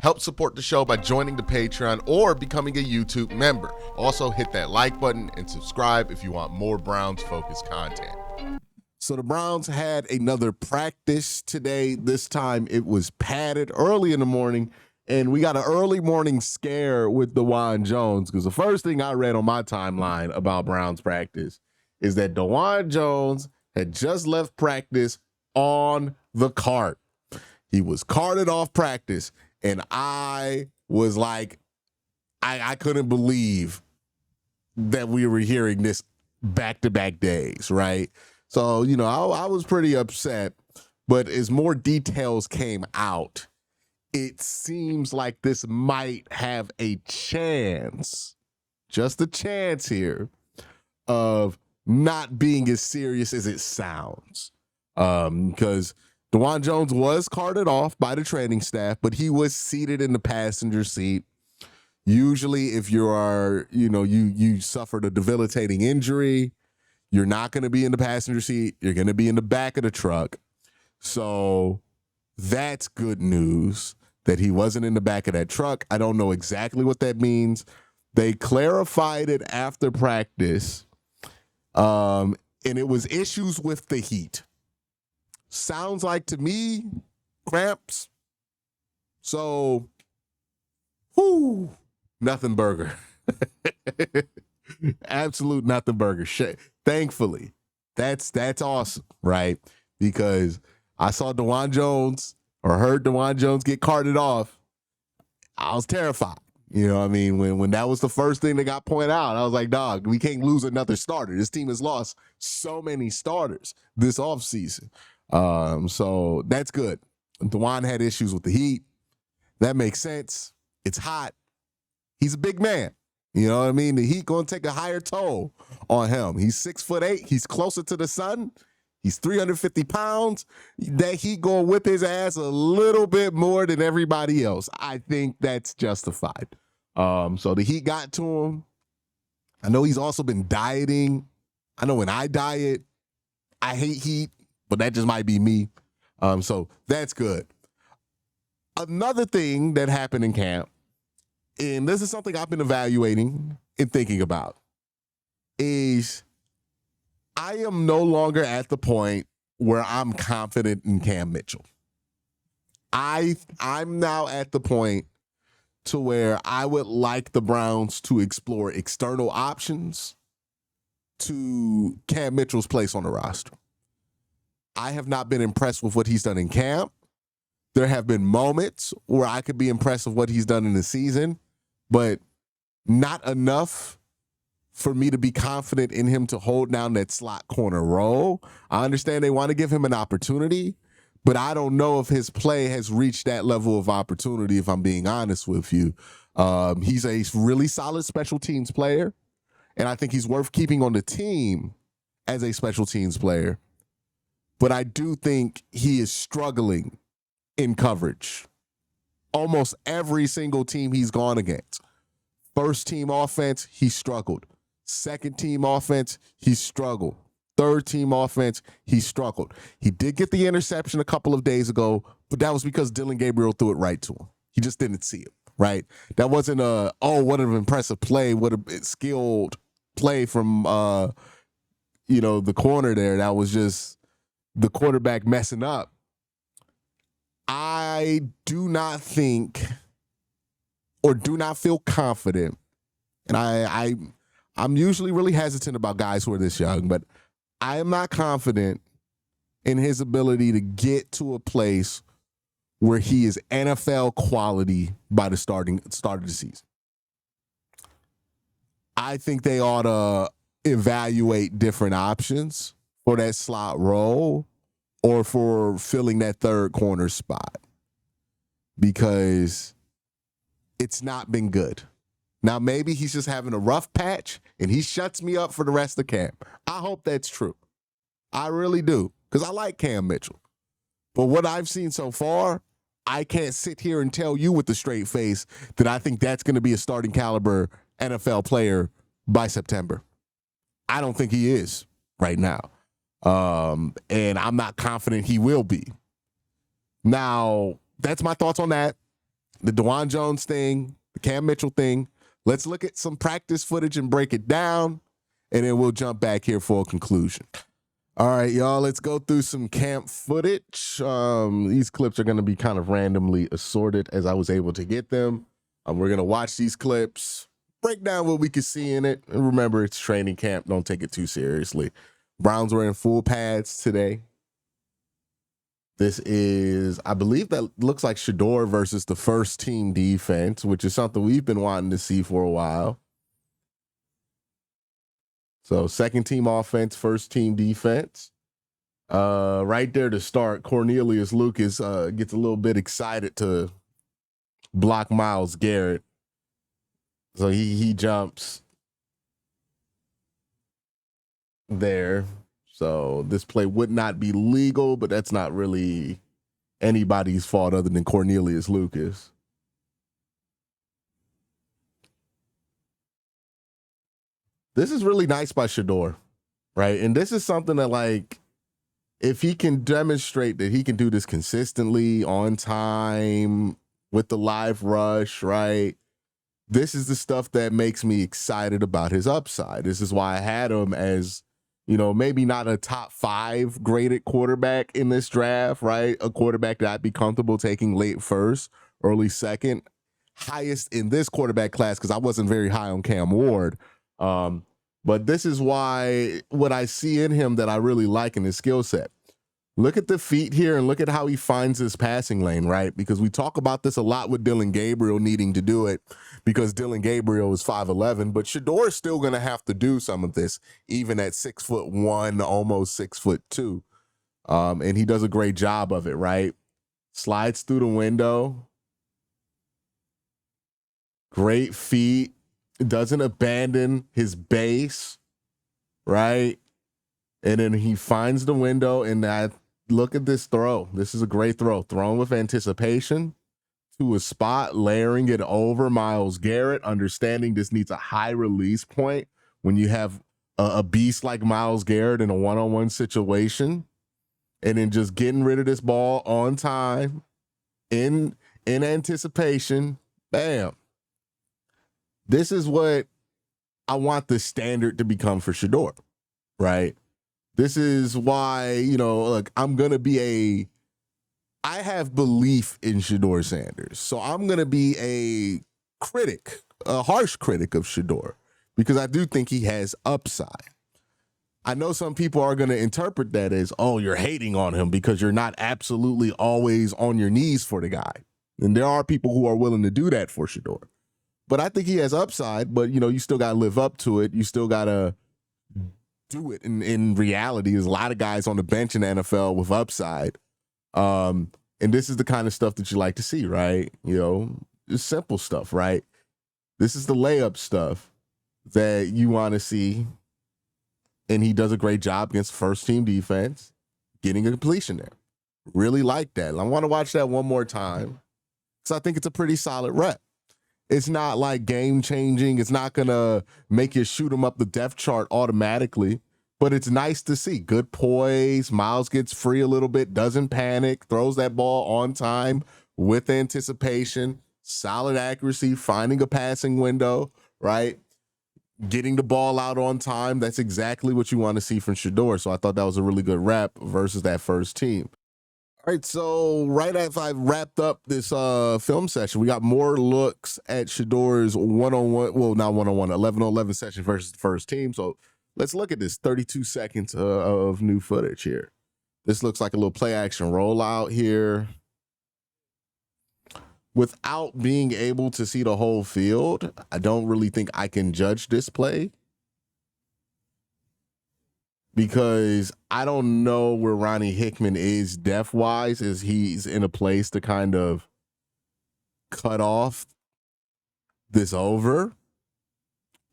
Help support the show by joining the Patreon or becoming a YouTube member. Also, hit that like button and subscribe if you want more Browns-focused content. So the Browns had another practice today. This time it was padded early in the morning, and we got an early morning scare with DeJuan Jones, because the first thing I read on my timeline about Browns practice is that DeJuan Jones had just left practice on the cart. He was carted off practice, and I was like, I couldn't believe that we were hearing this back-to-back days, right? So, I was pretty upset, but as more details came out, it seems like this might have a chance, just a chance here, of not being as serious as it sounds. Because DeJuan Jones was carted off by the training staff, but he was seated in the passenger seat. Usually if you suffered a debilitating injury, you're not going to be in the passenger seat. You're going to be in the back of the truck. So that's good news that he wasn't in the back of that truck. I don't know exactly what that means. They clarified it after practice, and it was issues with the heat. Sounds like to me, cramps. So, nothing burger. Absolute nothing burger. Thankfully, that's awesome, right? Because I saw DeJuan Jones or heard DeJuan Jones get carted off. I was terrified. You know what I mean? When that was the first thing that got pointed out, I was like, dog, we can't lose another starter. This team has lost so many starters this offseason. So that's good. DeJuan had issues with the heat. That makes sense. It's hot. He's a big man. You know what I mean? The heat going to take a higher toll on him. He's 6'8". He's closer to the sun. He's 350 pounds. That heat going to whip his ass a little bit more than everybody else. I think that's justified. So the heat got to him. I know he's also been dieting. I know when I diet, I hate heat, but that just might be me. So that's good. Another thing that happened in camp, and this is something I've been evaluating and thinking about, is I am no longer at the point where I'm confident in Cam Mitchell. I'm now at the point to where I would like the Browns to explore external options to Cam Mitchell's place on the roster. I have not been impressed with what he's done in camp. There have been moments where I could be impressed with what he's done in the season, but not enough for me to be confident in him to hold down that slot corner role. I understand they want to give him an opportunity, but I don't know if his play has reached that level of opportunity, if I'm being honest with you. He's a really solid special teams player, and I think he's worth keeping on the team as a special teams player. But I do think he is struggling in coverage. Almost every single team he's gone against. First team offense, he struggled. Second team offense, he struggled. Third team offense, he struggled. He did get the interception a couple of days ago, but that was because Dillon Gabriel threw it right to him. He just didn't see it, right? That wasn't what an impressive play, what a skilled play from the corner there. That was just the quarterback messing up. I do not think or do not feel confident, and I'm usually really hesitant about guys who are this young, but I am not confident in his ability to get to a place where he is NFL quality by the start of the season. I think they ought to evaluate different options for that slot role or for filling that third corner spot, because it's not been good. Now, maybe he's just having a rough patch and he shuts me up for the rest of camp. I hope that's true. I really do, because I like Cam Mitchell. But what I've seen so far, I can't sit here and tell you with a straight face that I think that's going to be a starting caliber NFL player by September. I don't think he is right now. And I'm not confident he will be. Now, that's my thoughts on that. the DeJuan Jones thing, the Cam Mitchell thing. Let's look at some practice footage and break it down, and then we'll jump back here for a conclusion. All right, y'all, let's go through some camp footage. These clips are going to be kind of randomly assorted as I was able to get them. We're going to watch these clips, break down what we can see in it. And remember, it's training camp. Don't take it too seriously. Browns were in full pads today. This is, I believe that looks like SHEDEUR versus the first team defense, which is something we've been wanting to see for a while. So second team offense, first team defense. Right there to start, Cornelius Lucas gets a little bit excited to block Myles Garrett. So he jumps there. So this play would not be legal, but that's not really anybody's fault other than Cornelius Lucas. This is really nice by SHEDEUR, right? And this is something that, like, if he can demonstrate that he can do this consistently, on time, with the live rush, right? This is the stuff that makes me excited about his upside. This is why I had him as, you know, maybe not a top 5 graded quarterback in this draft, right? A quarterback that I'd be comfortable taking late first, early second. Highest in this quarterback class because I wasn't very high on Cam Ward. But this is why what I see in him that I really like in his skill set. Look at the feet here and look at how he finds his passing lane, right? Because we talk about this a lot with Dillon Gabriel needing to do it because Dillon Gabriel is 5'11", but SHEDEUR is still going to have to do some of this, even at 6'1", almost 6'2". And he does a great job of it, right? Slides through the window. Great feet. Doesn't abandon his base, right? And then he finds the window, and look at this throw. This is a great throw. Thrown with anticipation to a spot, layering it over Myles Garrett, understanding this needs a high release point when you have a beast like Myles Garrett in a one-on-one situation, and then just getting rid of this ball on time, in anticipation, bam. This is what I want the standard to become for SHEDEUR, right? This is why, you know, look, I have belief in SHEDEUR Sanders. So I'm going to be a harsh critic of SHEDEUR because I do think he has upside. I know some people are going to interpret that as, oh, you're hating on him because you're not absolutely always on your knees for the guy. And there are people who are willing to do that for SHEDEUR. But I think he has upside, but, you know, you still got to live up to it. You still got to do it. In reality, there's a lot of guys on the bench in the NFL with upside. And this is the kind of stuff that you like to see, right? You know, it's simple stuff, right? This is the layup stuff that you want to see. And he does a great job against first team defense, getting a completion there. Really like that. I want to watch that one more time because I think it's a pretty solid rep. It's not like game changing. It's not going to make you shoot him up the depth chart automatically, but it's nice to see. Good poise. Myles gets free a little bit, doesn't panic, throws that ball on time with anticipation, solid accuracy, finding a passing window, right? Getting the ball out on time. That's exactly what you want to see from SHEDEUR. So I thought that was a really good rep versus that first team. All right, so right after I wrapped up this film session, we got more looks at SHEDEUR's one-on-one, well, not one-on-one, 11-on-11 session versus the first team. So let's look at this 32 seconds of new footage here. This looks like a little play action rollout here. Without being able to see the whole field, I don't really think I can judge this play, because I don't know where Ronnie Hickman is depth-wise, as he's in a place to kind of cut off this over.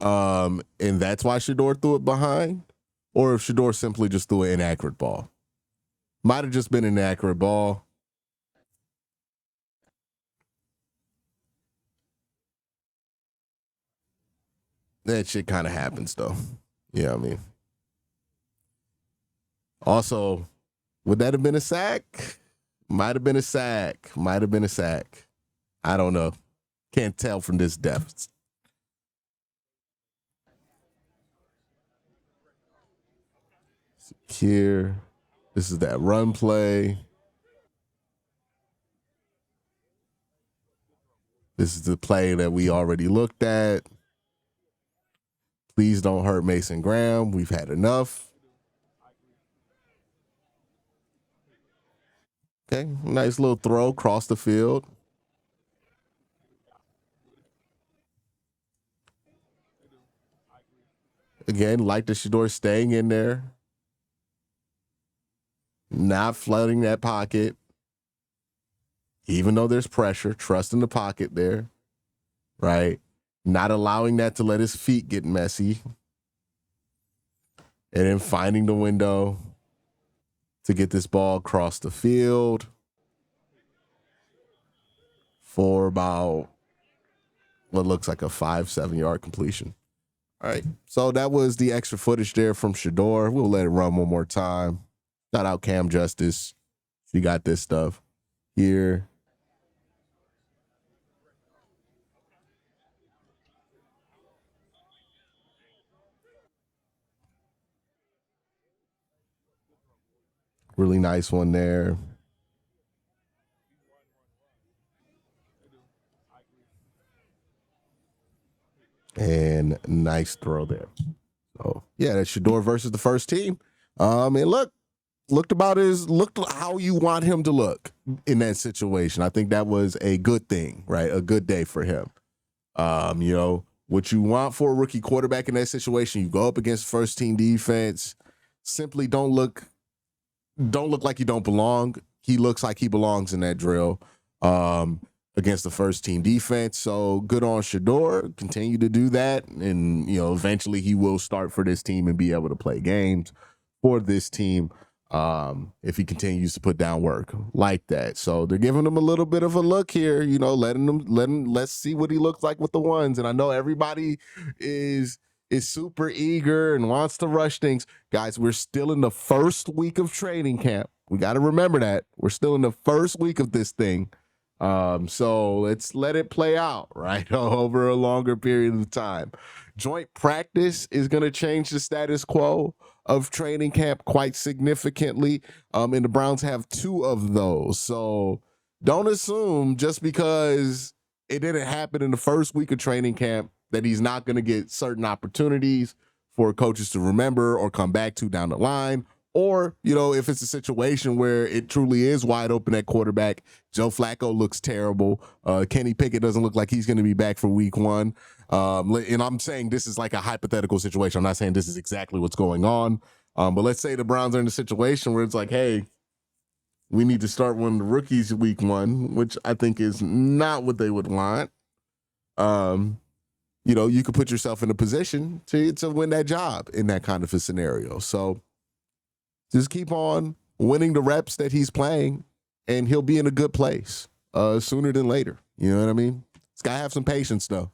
And that's why SHEDEUR threw it behind, or if SHEDEUR simply just threw an inaccurate ball. Might have just been an inaccurate ball. That shit kind of happens, though. Yeah, I mean. Also, would that have been a sack? Might have been a sack. Might have been a sack. I don't know. Can't tell from this depth. Here, this is that run play. This is the play that we already looked at. Please don't hurt Mason Graham. We've had enough. Okay, nice little throw across the field. Again, like the SHEDEUR staying in there. Not flooding that pocket. Even though there's pressure, trusting the pocket there, right? Not allowing that to let his feet get messy. And then finding the window to get this ball across the field for about what looks like a 5-7 yard completion. All right, so that was the extra footage there from SHEDEUR. We'll let it run one more time. Shout out Cam Justice. She got this stuff here. Really nice one there. And nice throw there. So yeah, that's SHEDEUR versus the first team. And looked how you want him to look in that situation. I think that was a good thing, right? A good day for him. You know, what you want for a rookie quarterback in that situation, you go up against first team defense, simply don't look like you don't belong. He looks like he belongs in that drill against the first team defense. So good on SHEDEUR. Continue to do that. And, you know, eventually he will start for this team and be able to play games for this team if he continues to put down work like that. So they're giving him a little bit of a look here, you know, let's see what he looks like with the ones. And I know everybody is super eager and wants to rush things. Guys, we're still in the first week of training camp. We got to remember that. We're still in the first week of this thing. So let's let it play out, right, over a longer period of time. Joint practice is going to change the status quo of training camp quite significantly. And the Browns have 2 of those. So don't assume just because it didn't happen in the first week of training camp that he's not going to get certain opportunities for coaches to remember or come back to down the line. Or, you know, if it's a situation where it truly is wide open at quarterback, Joe Flacco looks terrible. Kenny Pickett doesn't look like he's going to be back for week 1. And I'm saying this is like a hypothetical situation. I'm not saying this is exactly what's going on. But let's say the Browns are in a situation where it's like, hey, we need to start one of the rookies week 1, which I think is not what they would want. You know, you could put yourself in a position to win that job in that kind of a scenario. So just keep on winning the reps that he's playing, and he'll be in a good place sooner than later. You know what I mean? This guy have some patience, though.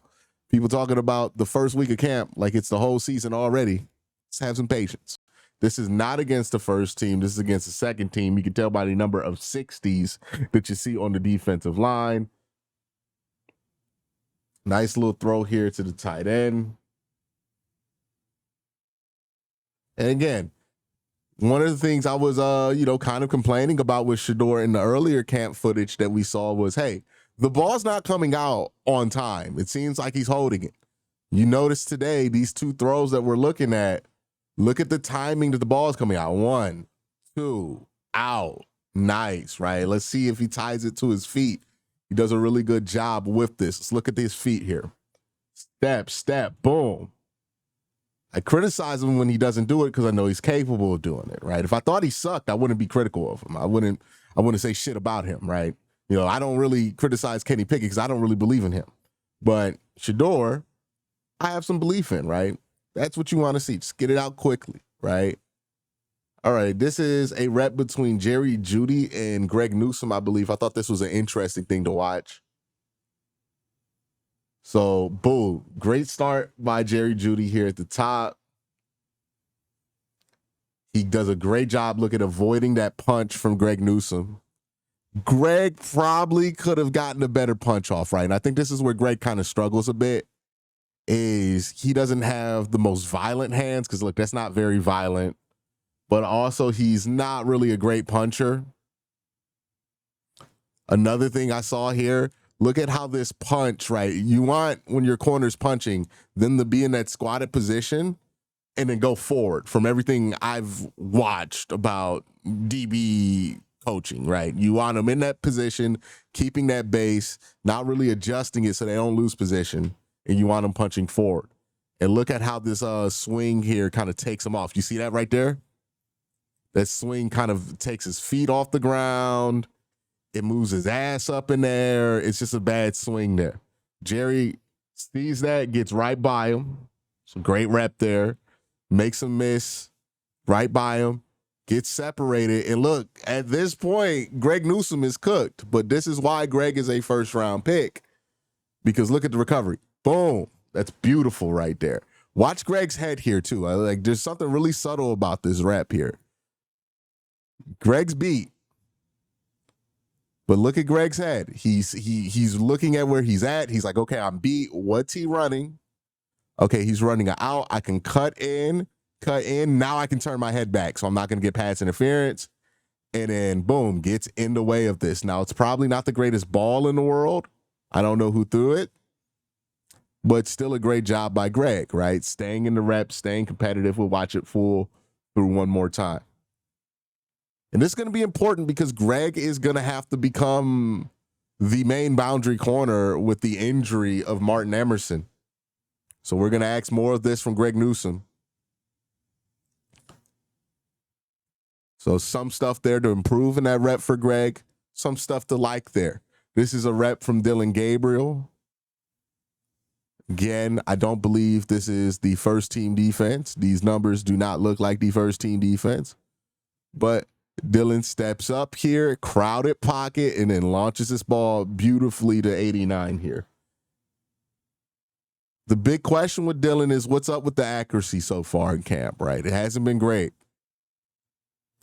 People talking about the first week of camp like it's the whole season already. Just have some patience. This is not against the first team. This is against the second team. You can tell by the number of 60s that you see on the defensive line. Nice little throw here to the tight end. And again, one of the things I was, you know, kind of complaining about with SHEDEUR in the earlier camp footage that we saw was, hey, the ball's not coming out on time. It seems like he's holding it. You notice today, these 2 throws that we're looking at, look at the timing that the ball is coming out. 1, 2, out. Nice, right? Let's see if he ties it to his feet. He does a really good job with this. Let's look at his feet here. Step, boom. I criticize him when he doesn't do it because I know he's capable of doing it, right? If I thought he sucked, I wouldn't be critical of him. I wouldn't say shit about him, right? You know, I don't really criticize Kenny Pickett because I don't really believe in him. But SHEDEUR, I have some belief in, right? That's what you want to see. Just get it out quickly, right? All right, this is a rep between Jerry Jeudy and Greg Newsome, I believe. I thought this was an interesting thing to watch. So, boom, great start by Jerry Jeudy here at the top. He does a great job, avoiding that punch from Greg Newsome. Greg probably could have gotten a better punch off, right? And I think this is where Greg kind of struggles a bit, is he doesn't have the most violent hands, because look, that's not very violent, but also he's not really a great puncher. Another thing I saw here, look at how this punch, right? You want, when your corner's punching, them to be in that squatted position and then go forward. From everything I've watched about DB coaching, right? You want them in that position, keeping that base, not really adjusting it so they don't lose position, and you want them punching forward. And look at how this swing here kind of takes him off. You see that right there? That swing kind of takes his feet off the ground. It moves his ass up in there. It's just a bad swing there. Jerry sees that, gets right by him. Some great rep there. Makes him miss right by him. Gets separated. And look, at this point, Greg Newsome is cooked. But this is why Greg is a first-round pick. Because look at the recovery. Boom. That's beautiful right there. Watch Greg's head here, too. Like, there's something really subtle about this rep here. Greg's beat. But look at Greg's head. He's looking at where he's at. He's like, okay, I'm beat. What's he running? Okay, he's running an out. I can cut in. Now I can turn my head back, so I'm not going to get pass interference. And then, boom, gets in the way of this. Now, it's probably not the greatest ball in the world. I don't know who threw it. But still a great job by Greg, right? Staying in the reps, staying competitive. We'll watch it full through one more time. And this is going to be important because Greg is going to have to become the main boundary corner with the injury of Martin Emerson. So we're going to ask more of this from Greg Newsome. So some stuff there to improve in that rep for Greg. Some stuff to like there. This is a rep from Dillon Gabriel. Again, I don't believe this is the first team defense. These numbers do not look like the first team defense. But Dillon steps up here, crowded pocket, and then launches this ball beautifully to 89 here. The big question with Dillon is what's up with the accuracy so far in camp, right? It hasn't been great.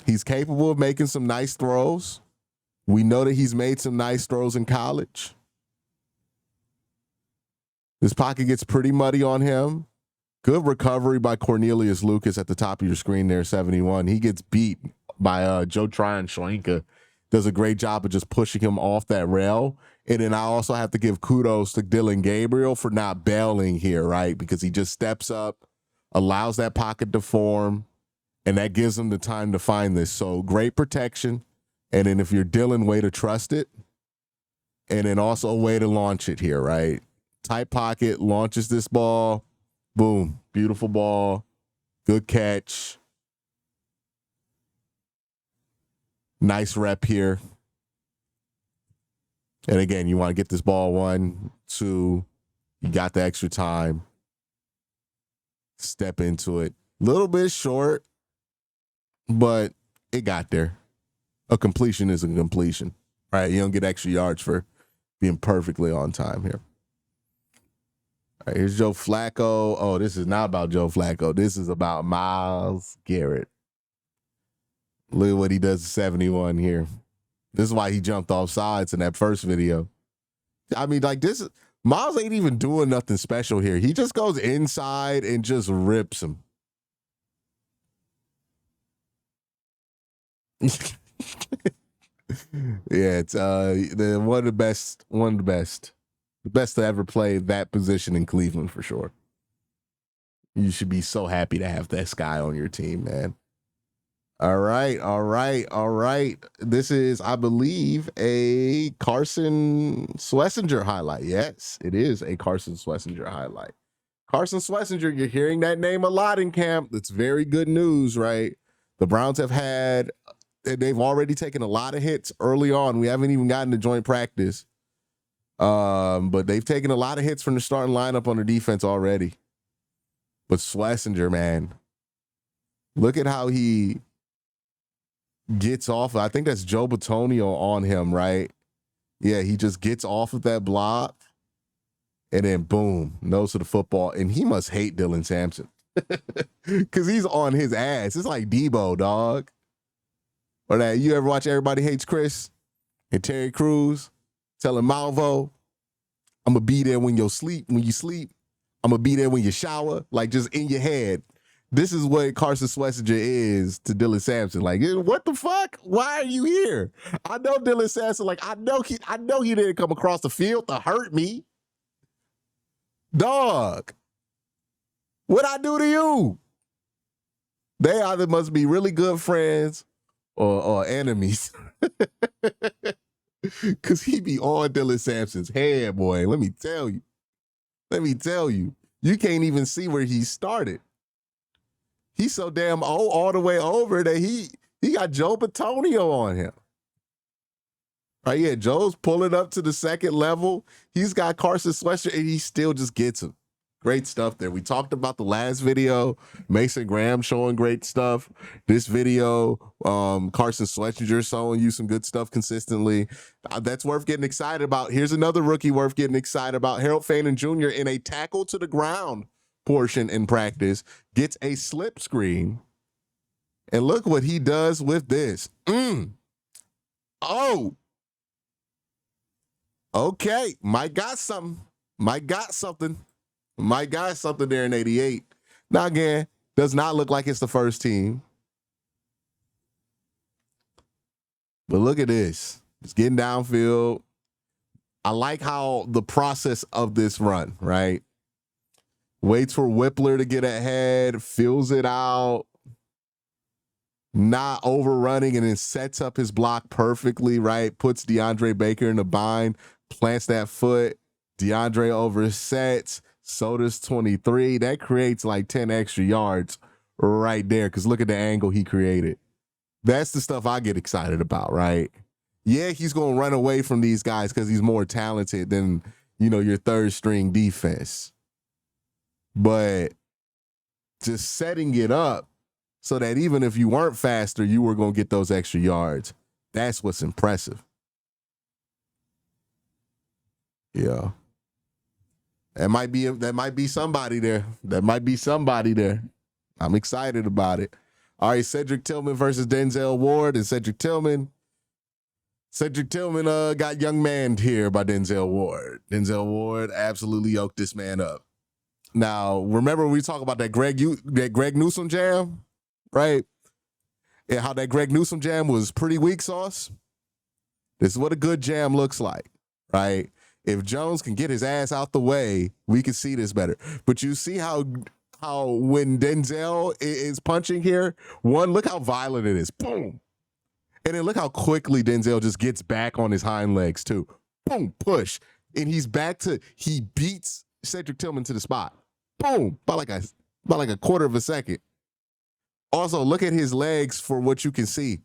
He's capable of making some nice throws. We know that he's made some nice throws in college. This pocket gets pretty muddy on him. Good recovery by Cornelius Lucas at the top of your screen there, 71. He gets beat by Joe Tryon-Shoyinka. Does a great job of just pushing him off that rail. And then I also have to give kudos to Dillon Gabriel for not bailing here, right? Because he just steps up, allows that pocket to form, and that gives him the time to find this. So great protection. And then if you're Dillon, way to trust it. And then also a way to launch it here, right? Tight pocket, launches this ball. Boom. Beautiful ball. Good catch. Nice rep here. And again, you want to get this ball 1, 2. You got the extra time. Step into it. Little bit short, but it got there. A completion is a completion, right? You don't get extra yards for being perfectly on time here. All right, here's Joe Flacco. Oh, this is not about Joe Flacco. This is about Myles Garrett. Look at what he does at 71 here. This is why he jumped off sides in that first video. I mean, like this, Myles ain't even doing nothing special here. He just goes inside and just rips him. Yeah, it's one of the best. The best to ever play that position in Cleveland for sure. You should be so happy to have this guy on your team, man. All right. This is, I believe, a Carson Schlesinger highlight. Yes, it is a Carson Schlesinger highlight. Carson Schlesinger, you're hearing that name a lot in camp. That's very good news, right? The Browns they've already taken a lot of hits early on. We haven't even gotten to joint practice. But they've taken a lot of hits from the starting lineup on the defense already. But Schlesinger, man, look at how he gets off. I think that's Joe Bitonio on him, right? Yeah, he just gets off of that block and then boom, nose to the football. And he must hate Dylan Sampson because he's on his ass. It's like Debo, dog. Or that, you ever watch Everybody Hates Chris? And Terry Crews telling Malvo, I'm going to be there when you sleep. I'm going to be there when you shower. Like, just in your head. This is what Carson Schlesinger is to Dylan Sampson. Like, what the fuck? Why are you here? I know Dylan Sampson. Like, I know he didn't come across the field to hurt me. Dog, what'd I do to you? They either must be really good friends or enemies. Because he be on Dylan Sampson's head, boy. Let me tell you. You can't even see where he started. He's so damn old all the way over that he got Joe Batonio on him. Right, yeah, Joe's pulling up to the second level. He's got Carson Schlesinger, and he still just gets him. Great stuff there. We talked about the last video, Mason Graham showing great stuff. This video, Carson Schlesinger showing you some good stuff consistently. That's worth getting excited about. Here's another rookie worth getting excited about. Harold Fannin Jr. in a tackle to the ground portion in practice gets a slip screen. And look what he does with this. Oh. Okay. Mike got something. Mike got something there in 88. Now, again, does not look like it's the first team. But look at this. It's getting downfield. I like how the process of this run, right? Waits for Whippler to get ahead, fills it out, not overrunning, and then sets up his block perfectly, right? Puts DeAndre Baker in the bind, plants that foot. DeAndre oversets. So does 23. That creates like 10 extra yards right there because look at the angle he created. That's the stuff I get excited about, right? Yeah, he's going to run away from these guys because he's more talented than, your third string defense. But just setting it up so that even if you weren't faster, you were going to get those extra yards. That's what's impressive. Yeah. That might be somebody there. I'm excited about it. All right, Cedric Tillman versus Denzel Ward. And Cedric Tillman got young manned here by Denzel Ward. Denzel Ward absolutely yoked this man up. Now, remember we talk about that Greg Newsome jam, right? And how that Greg Newsome jam was pretty weak sauce. This is what a good jam looks like, right? If Jones can get his ass out the way, we can see this better. But you see how when Denzel is punching here, one, look how violent it is. Boom. And then look how quickly Denzel just gets back on his hind legs too. Boom, push. And he beats Cedric Tillman to the spot. Boom, by like a quarter of a second. Also, look at his legs for what you can see.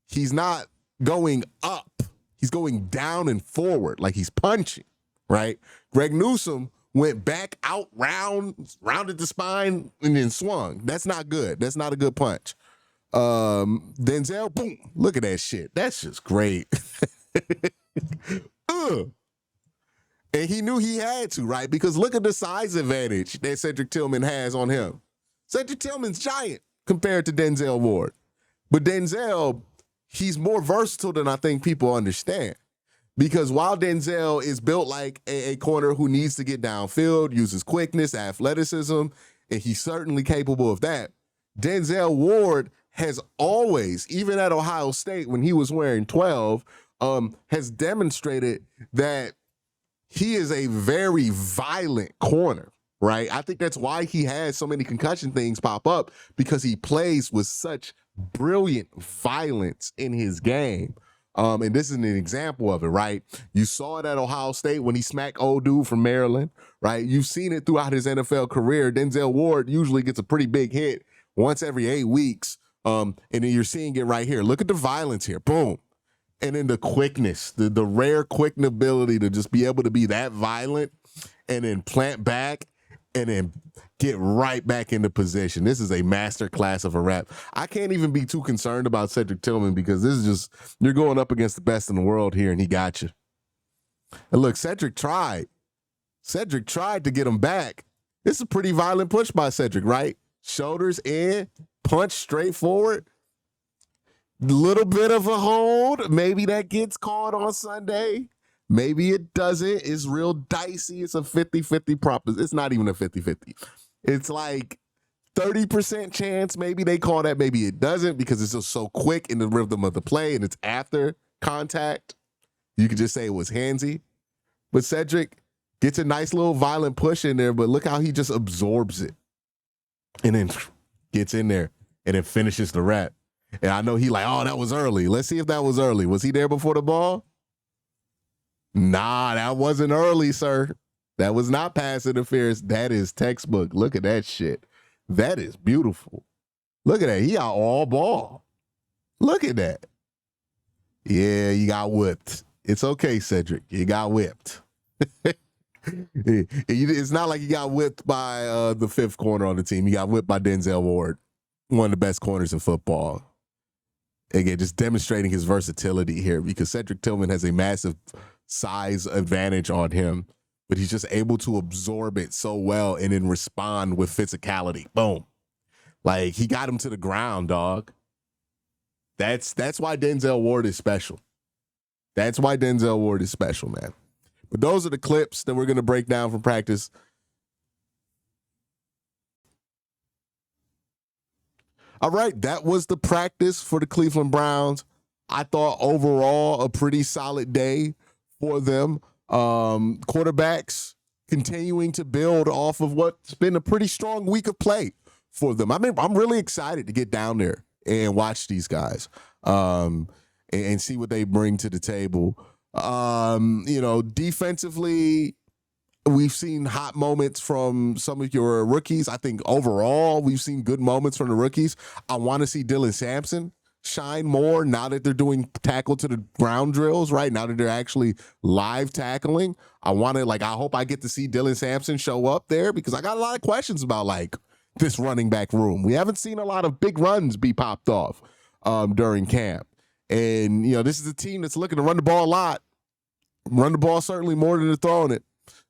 He's not going up. He's going down and forward like he's punching, right? Greg Newsome went back out, rounded the spine, and then swung. That's not good. That's not a good punch. Denzel, boom, look at that shit. That's just great. And he knew he had to, right? Because look at the size advantage that Cedric Tillman has on him. Cedric Tillman's giant compared to Denzel Ward. But Denzel, he's more versatile than I think people understand. Because while Denzel is built like a corner who needs to get downfield, uses quickness, athleticism, and he's certainly capable of that, Denzel Ward has always, even at Ohio State when he was wearing 12, has demonstrated that he is a very violent corner, right? I think that's why he has so many concussion things pop up, because he plays with such brilliant violence in his game. And this is an example of it, right? You saw it at Ohio State when he smacked old dude from Maryland, right? You've seen it throughout his NFL career. Denzel Ward usually gets a pretty big hit once every 8 weeks. And then you're seeing it right here. Look at the violence here. Boom. And then the quickness, the rare quick ability to just be able to be that violent and then plant back and then get right back into position. This is a master class of a rap. I can't even be too concerned about Cedric Tillman because this is just, you're going up against the best in the world here and he got you. And look, Cedric tried to get him back. This is a pretty violent push by Cedric, right? Shoulders in, punch straight forward. Little bit of a hold. Maybe that gets called on Sunday. Maybe it doesn't. It's real dicey. It's a 50-50 prop. It's not even a 50-50. It's like 30% chance maybe they call that. Maybe it doesn't because it's just so quick in the rhythm of the play and it's after contact. You could just say it was handsy. But Cedric gets a nice little violent push in there, but look how he just absorbs it and then gets in there and then finishes the rep. And I know he like, oh, that was early. Let's see if that was early. Was he there before the ball? Nah, that wasn't early, sir. That was not pass interference. That is textbook. Look at that shit. That is beautiful. Look at that. He out all ball. Look at that. Yeah, you got whipped. It's okay, Cedric. You got whipped. It's not like you got whipped by the fifth corner on the team. You got whipped by Denzel Ward, one of the best corners in football. Again, just demonstrating his versatility here because Cedric Tillman has a massive size advantage on him, but he's just able to absorb it so well and then respond with physicality. Boom. Like he got him to the ground, dog. That's why Denzel Ward is special. That's why Denzel Ward is special, man. But those are the clips that we're going to break down from practice. All right, that was the practice for the Cleveland Browns. I thought overall a pretty solid day for them. Quarterbacks continuing to build off of what's been a pretty strong week of play for them. I mean, I'm really excited to get down there and watch these guys and see what they bring to the table. Defensively, we've seen hot moments from some of your rookies. I think overall, we've seen good moments from the rookies. I want to see Dylan Sampson shine more now that they're doing tackle to the ground drills, right? Now that they're actually live tackling. I hope I get to see Dylan Sampson show up there because I got a lot of questions about like this running back room. We haven't seen a lot of big runs be popped off during camp. And, this is a team that's looking to run the ball a lot. Run the ball certainly more than they're throwing it.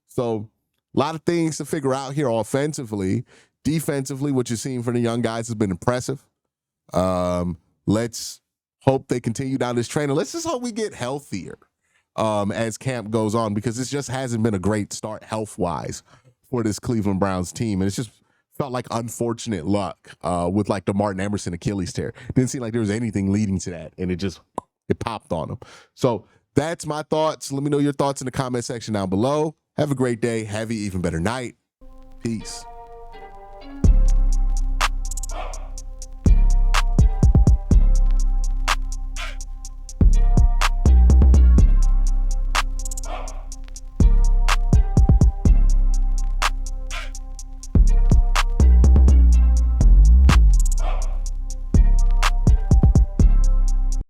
So a lot of things to figure out here offensively. Defensively, what you're seeing from the young guys has been impressive. Let's hope they continue down this train. And let's just hope we get healthier as camp goes on because this just hasn't been a great start health-wise for this Cleveland Browns team. And it's just felt like unfortunate luck with like the Martin Emerson Achilles tear. Didn't seem like there was anything leading to that, and it popped on them. So that's my thoughts. Let me know your thoughts in the comment section down below. Have a great day. Have an even better night. Peace.